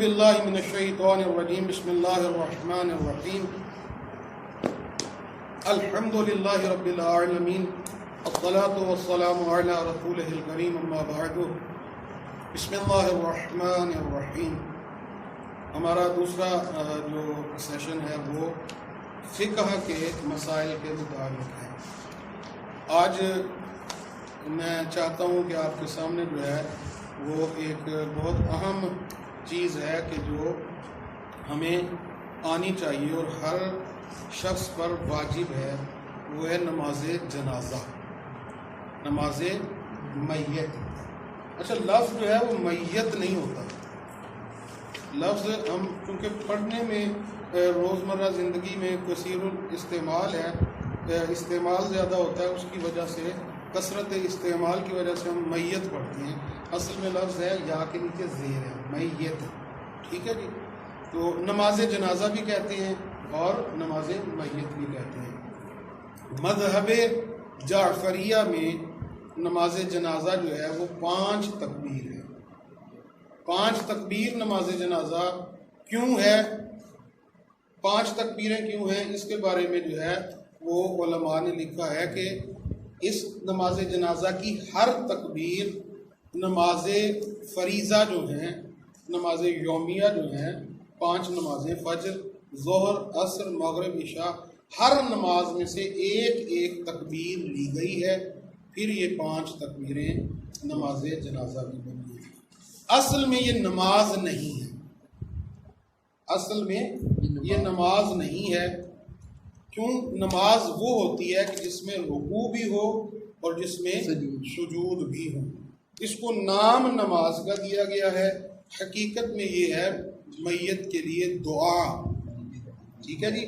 باللہ من الشیطان الرجیم بسم اللہ الرحمن الرحیم الحمد للہ رب العالمین الصلاة والسلام علی رسولہ الکریم اما بعد بسم اللہ الرحمن الرحیم۔ ہمارا دوسرا جو سیشن ہے وہ فقہ کے مسائل کے متعلق ہے۔ آج میں چاہتا ہوں کہ آپ کے سامنے جو ہے وہ ایک بہت اہم چیز ہے کہ جو ہمیں آنی چاہیے اور ہر شخص پر واجب ہے، وہ ہے نماز جنازہ، نماز میت۔ اچھا، لفظ جو ہے وہ میت نہیں ہوتا، لفظ ہم چونکہ پڑھنے میں روزمرہ زندگی میں کثیر الاستعمال ہے، استعمال زیادہ ہوتا ہے، اس کی وجہ سے کثرت استعمال کی وجہ سے ہم میت پڑھتے ہیں۔ اصل میں لفظ ہے یا کے نیچے زیر ہے، میت، ٹھیک ہے جی۔ تو نماز جنازہ بھی کہتے ہیں اور نماز میت بھی کہتے ہیں۔ مذہب جعفریہ میں نماز جنازہ جو ہے وہ 5 تکبیر ہے۔ 5 تکبیر نماز جنازہ کیوں ہے، 5 تکبیریں کیوں ہیں، اس کے بارے میں جو ہے وہ علماء نے لکھا ہے کہ اس نماز جنازہ کی ہر تکبیر نماز فریضہ جو ہیں، نماز یومیہ جو ہیں، 5 نمازیں فجر، ظہر، عصر، مغرب، عشاء، ہر نماز میں سے ایک ایک تکبیر لی گئی ہے، پھر یہ 5 تکبیریں نماز جنازہ کی بنی ہیں۔ اصل میں یہ نماز نہیں ہے، اصل میں یہ نماز نہیں ہے۔ کیوں؟ نماز وہ ہوتی ہے کہ جس میں رکوع بھی ہو اور جس میں سجود بھی ہو، اس کو نام نماز کا دیا گیا ہے۔ حقیقت میں یہ ہے میت کے لیے دعا، ٹھیک ہے جی۔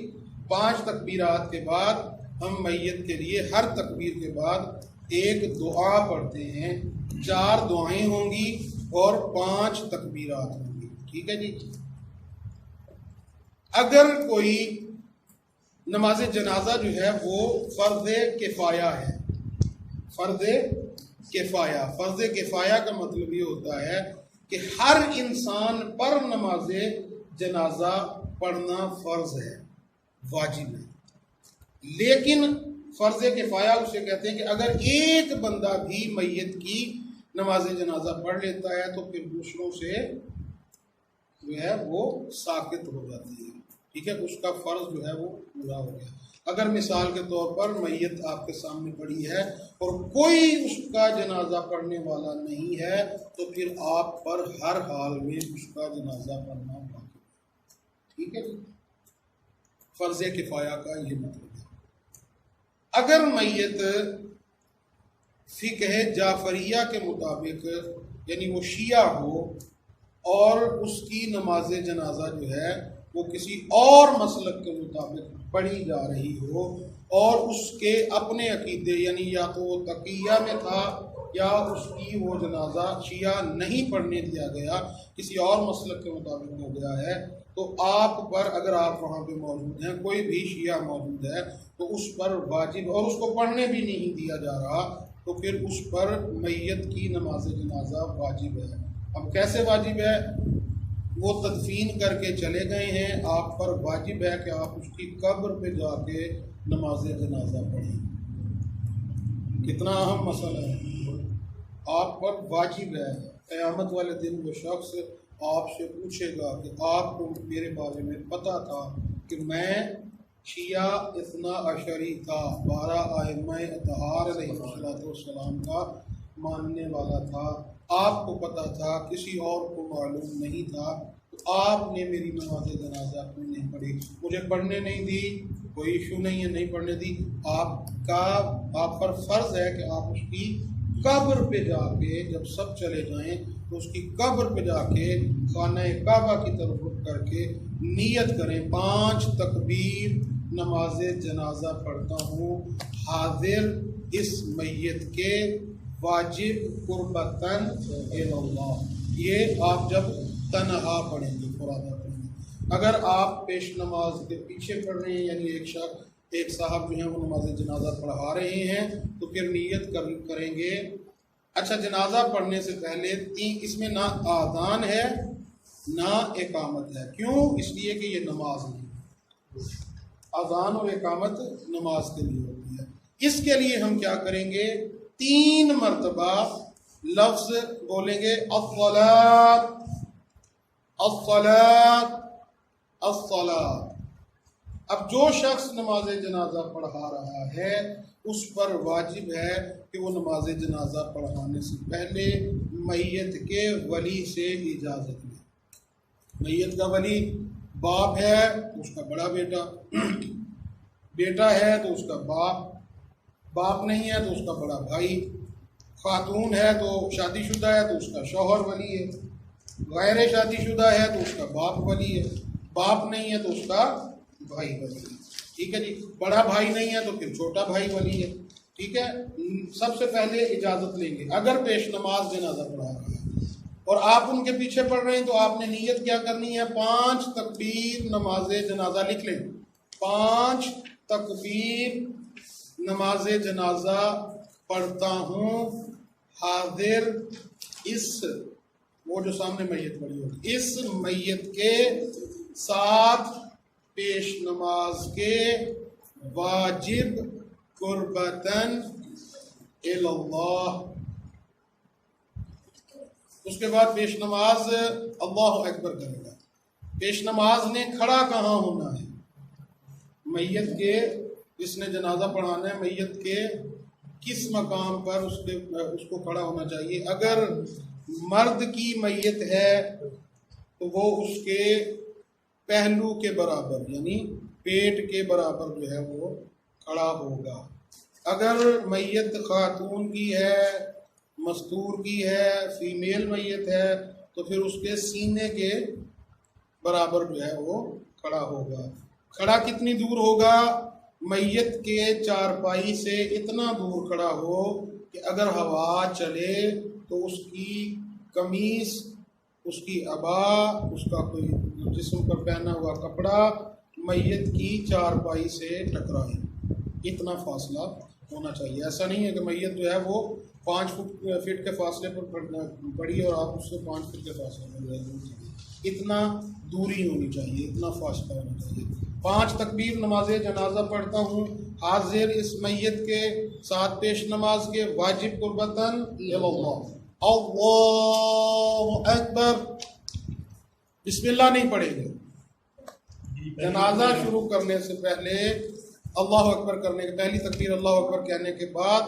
5 تکبیرات کے بعد ہم میت کے لیے ہر تکبیر کے بعد ایک دعا پڑھتے ہیں، 4 دعائیں ہوں گی اور 5 تکبیرات ہوں گی، ٹھیک ہے جی۔ اگر کوئی نماز جنازہ جو ہے وہ فرض کفایہ ہے، فرض کفایہ، فرض کفایہ کا مطلب یہ ہوتا ہے کہ ہر انسان پر نماز جنازہ پڑھنا فرض ہے، واجب ہے۔ لیکن فرض کفایہ اسے کہتے ہیں کہ اگر ایک بندہ بھی میت کی نماز جنازہ پڑھ لیتا ہے تو پھر دوسروں سے جو ہے وہ ساقط ہو جاتی ہے، ٹھیک ہے، اس کا فرض جو ہے وہ پورا ہو گیا۔ اگر مثال کے طور پر میت آپ کے سامنے پڑی ہے اور کوئی اس کا جنازہ پڑھنے والا نہیں ہے تو پھر آپ پر ہر حال میں اس کا جنازہ پڑھنا واجب ہے، ٹھیک ہے جی۔ فرض کفایہ کا یہ مطلب ہے۔ اگر میت فقہ جعفریہ کے مطابق یعنی وہ شیعہ ہو اور اس کی نماز جنازہ جو ہے وہ کسی اور مسلک کے مطابق پڑھی جا رہی ہو اور اس کے اپنے عقیدے یعنی یا تو وہ تقیہ میں تھا یا اس کی وہ جنازہ شیعہ نہیں پڑھنے دیا گیا، کسی اور مسلک کے مطابق ہو گیا ہے، تو آپ پر اگر آپ وہاں پہ موجود ہیں، کوئی بھی شیعہ موجود ہے تو اس پر واجب، اور اس کو پڑھنے بھی نہیں دیا جا رہا تو پھر اس پر میت کی نماز جنازہ واجب ہے۔ اب کیسے واجب ہے؟ وہ تدفین کر کے چلے گئے ہیں، آپ پر واجب ہے کہ آپ اس کی قبر پہ جا کے نماز جنازہ پڑھیں۔ کتنا اہم مسئلہ ہے، آپ پر واجب ہے۔ قیامت والے دن وہ شخص آپ سے پوچھے گا کہ آپ کو میرے بارے میں پتہ تھا کہ میں شیعہ اثنا عشری تھا، 12 ائمہ اطہار علیہ السلام کا ماننے والا تھا، آپ کو پتہ تھا، کسی اور کو معلوم نہیں تھا، تو آپ نے میری نماز جنازہ کیوں نہیں پڑھی؟ مجھے پڑھنے نہیں دی، کوئی ایشو نہیں ہے، نہیں پڑھنے دی، آپ پر فرض ہے کہ آپ اس کی قبر پہ جا کے جب سب چلے جائیں تو اس کی قبر پہ جا کے خانہ کعبہ کی طرف رخ کر کے نیت کریں، 5 تکبیر نماز جنازہ پڑھتا ہوں حاضر اس میت کے واجب قربتاً اللہ۔ یہ آپ جب تنہا پڑھیں گے، فرادہ پڑھیں گے۔ اگر آپ پیش نماز کے پیچھے پڑھ رہے ہیں، یعنی ایک صاحب جو ہیں وہ نماز جنازہ پڑھا رہے ہیں، تو پھر نیت کریں گے۔ اچھا، جنازہ پڑھنے سے پہلے اس میں نہ آذان ہے نہ اقامت ہے۔ کیوں؟ اس لیے کہ یہ نماز نہیں، اذان اور اقامت نماز کے لیے ہوتی ہے۔ اس کے لیے ہم کیا کریں گے؟ 3 مرتبہ لفظ بولیں گے، الصلاۃ الصلاۃ الصلاۃ۔ اب جو شخص نماز جنازہ پڑھا رہا ہے اس پر واجب ہے کہ وہ نماز جنازہ پڑھانے سے پہلے میت کے ولی سے اجازت لے۔ میت کا ولی باپ ہے تو اس کا بڑا بیٹا، بیٹا ہے تو اس کا باپ، باپ نہیں ہے تو اس کا بڑا بھائی، خاتون ہے تو شادی شدہ ہے تو اس کا شوہر ولی ہے، غیر شادی شدہ ہے تو اس کا باپ ولی ہے، باپ نہیں ہے تو اس کا بھائی ولی ہے۔ ٹھیک ہے جی، بڑا بھائی نہیں ہے تو پھر چھوٹا بھائی ولی ہے۔ ٹھیک ہے، سب سے پہلے اجازت لیں گے۔ اگر پیش نماز جنازہ پڑھا رہا ہے اور آپ ان کے پیچھے پڑھ رہے ہیں تو آپ نے نیت کیا کرنی ہے؟ 5 تکبیر نماز جنازہ لکھ لیں، 5 تکبیر نماز جنازہ پڑھتا ہوں حاضر اس، وہ جو سامنے میت پڑی ہوگی، اس میت کے ساتھ پیش نماز کے واجب قربتاً اللہ۔ اس کے بعد پیش نماز اللہ اکبر کرے گا۔ پیش نماز نے کھڑا کہاں ہونا ہے؟ میت کے، جس نے جنازہ پڑھانا ہے، میت کے کس مقام پر اس کو کھڑا ہونا چاہیے؟ اگر مرد کی میت ہے تو وہ اس کے پہلو کے برابر، یعنی پیٹ کے برابر جو ہے وہ کھڑا ہوگا۔ اگر میت خاتون کی ہے، مستور کی ہے، فیمیل میت ہے، تو پھر اس کے سینے کے برابر جو ہے وہ کھڑا ہوگا۔ کھڑا کتنی دور ہوگا؟ میت کے چارپائی سے اتنا دور کھڑا ہو کہ اگر ہوا چلے تو اس کی قمیص، اس کی عبا، اس کا کوئی جسم پر پہنا ہوا کپڑا میت کی چارپائی سے ٹکرائے، اتنا فاصلہ ہونا چاہیے۔ ایسا نہیں ہے کہ میت جو ہے وہ 5 فٹ کے فاصلے پر پڑی اور آپ اس سے 5 فٹ کے فاصلے پر، اتنا دوری ہونی چاہیے، اتنا فاصلہ ہونا چاہیے۔ 5 تکبیر نماز جنازہ پڑھتا ہوں حاضر اس میت کے ساتھ پیش نماز کے واجب قربتاً اللہ۔ اللہ اکبر، بسم اللہ نہیں پڑھیں گے۔ جنازہ شروع کرنے سے پہلے اللہ اکبر کرنے کے، پہلی تکبیر اللہ اکبر کہنے کے بعد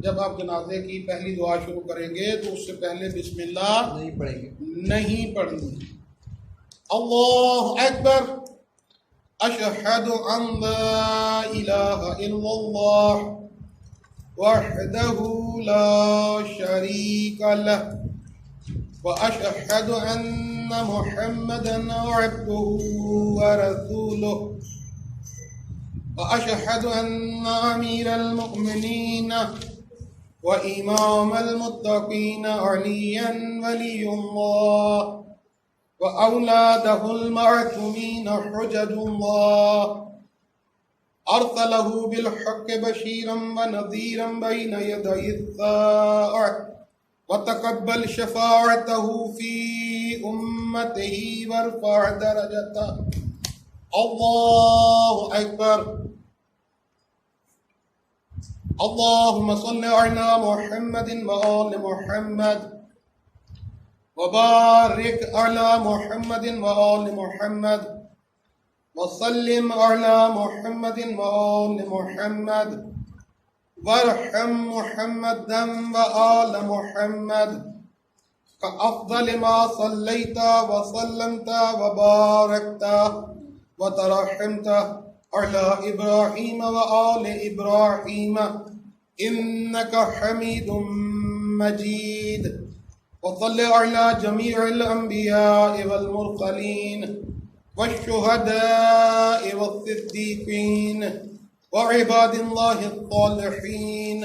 جب آپ جنازے کی پہلی دعا شروع کریں گے تو اس سے پہلے بسم اللہ نہیں پڑھیں گے، نہیں پڑھنی۔ اللہ اکبر، اشہد ان لا الہ الا اللہ وحدہ لا شریک لہ واشہد ان محمدا عبدہ ورسولہ واشہد ان امیر المؤمنین وامام المتقین علیا ولی اللہ وأولاده المعصومين حجج الله أرسله بالحق بشيرا ونذيرا بين يدي الساعة وتقبل شفاعته في أمته وارفع درجته۔ الله أكبر، اللهم صل على محمد وآل محمد وبارك على محمد وآل محمد وسلم على محمد وآل محمد وارحم محمدا وآل محمد كأفضل ما صليت وسلمت وباركت وترحمت على إبراهيم وآل إبراهيم إنك حميد مجيد۔ وصل على جميع الأنبياء والمرسلين والشهداء والصديقين وعباد الله الصالحين۔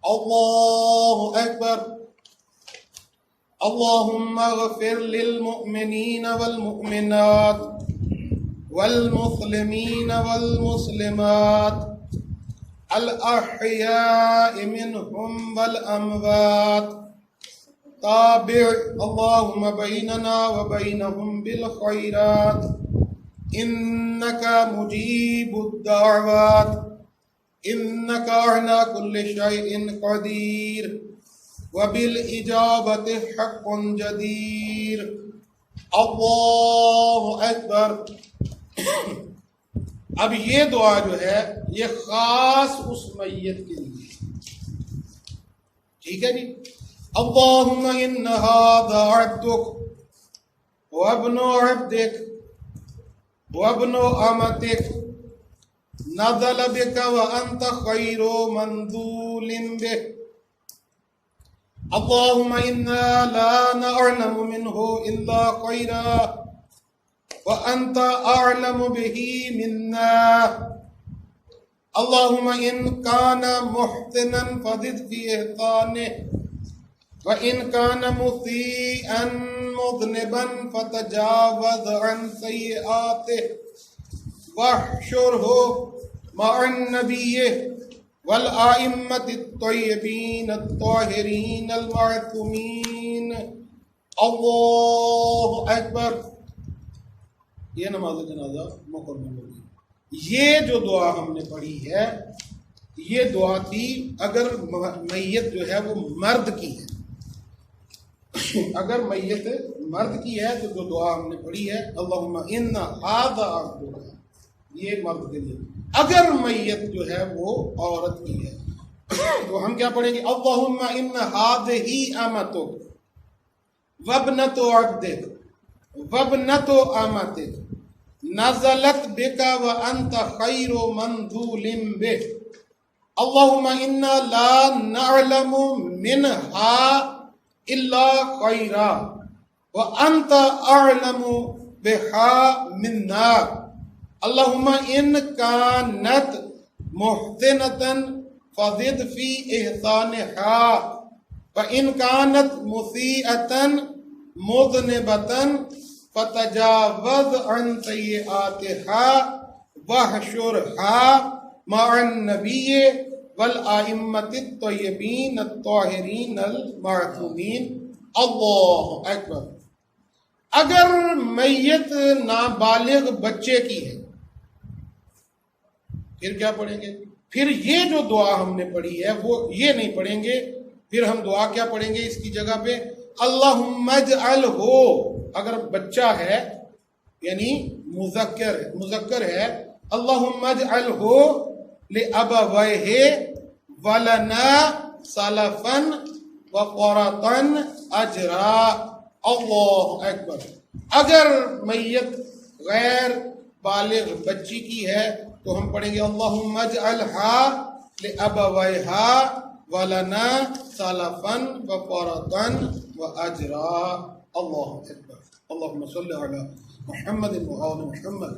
الله أكبر، اللهم اغفر للمؤمنين والمؤمنات والمسلمين والمسلمات الأحياء منهم والأموات تابع اللهم بيننا وبينهم بالخيرات إنك مجيب الدعوات إنك على كل شيء قدير وبالإجابة حق جدير اللہ اکبر۔ اب یہ دعا جو ہے یہ خاص اس میت کے لیے، ٹھیک ہے جی۔ اللہم ان ھذا عبدک وابن عبدک وابن امتک نزل بک وانت خیر منزول بک اللہم انا لا نعلم منہ الا خیرا وانت اعلم به منا اللہم ان کان محسنا فزد فی احسانہ وَإِنْ كَانَ مُسِيئًا مُذْنِبًا فَتَجَاوَزْ عَنْ سَيِّئَاتِهِ وَاحْشُرْهُ مَعَ النَّبِيِّ وَالْأَئِمَّةِ الطَّيِّبِينَ الطَّاهِرِينَ الْمَعْصُومِينَ۔ اللہ اکبر۔ یہ نماز جنازہ مکمل ہوگی۔ یہ جو دعا ہم نے پڑھی ہے یہ دعا تھی اگر میت جو ہے وہ مرد کی ہے، اگر میت مرد کی ہے تو جو دعا ہم نے پڑھی ہے اللہم ان ھذا عبدک، یہ مرد کے لیے۔ اگر میت جو ہے وہ عورت کی ہے تو ہم کیا پڑھیں گے؟ اللہم ان ھذہ امتک وابنۃ عبدک وابنۃ امتک نزلت بک وانت خیر منزول بک اللہم انا لا نعلم منہا الا خیرا وانت اعلم بہا منا اللہم ان کانت محسنۃ فزد فی احسانہا وان کانت مسیئۃ مذنبۃ فتجاوز عن سیئاتہا واحشرہا مع النبی والآئمۃ الطیبین الطاہرین المعصومین۔ اللہ اکبر۔ اگر میت نابالغ بچے کی ہے پھر کیا پڑھیں گے؟ پھر یہ جو دعا ہم نے پڑھی ہے وہ یہ نہیں پڑھیں گے، پھر ہم دعا کیا پڑھیں گے اس کی جگہ پہ؟ اللہم اجعلہ، اگر بچہ ہے یعنی مذکر ہے، اللہم اجعلہ لأبویہ ولنا سلفا وقرطا اجرا۔ اللہ اکبر۔ اگر میت غیر بالغ بچی کی ہے تو ہم پڑھیں گے اللہم اجعلہا لأبویہا ولنا سلفا وقرطا واجرا۔ اللہ اکبر۔ اللہم صلی علی محمد وآل محمد۔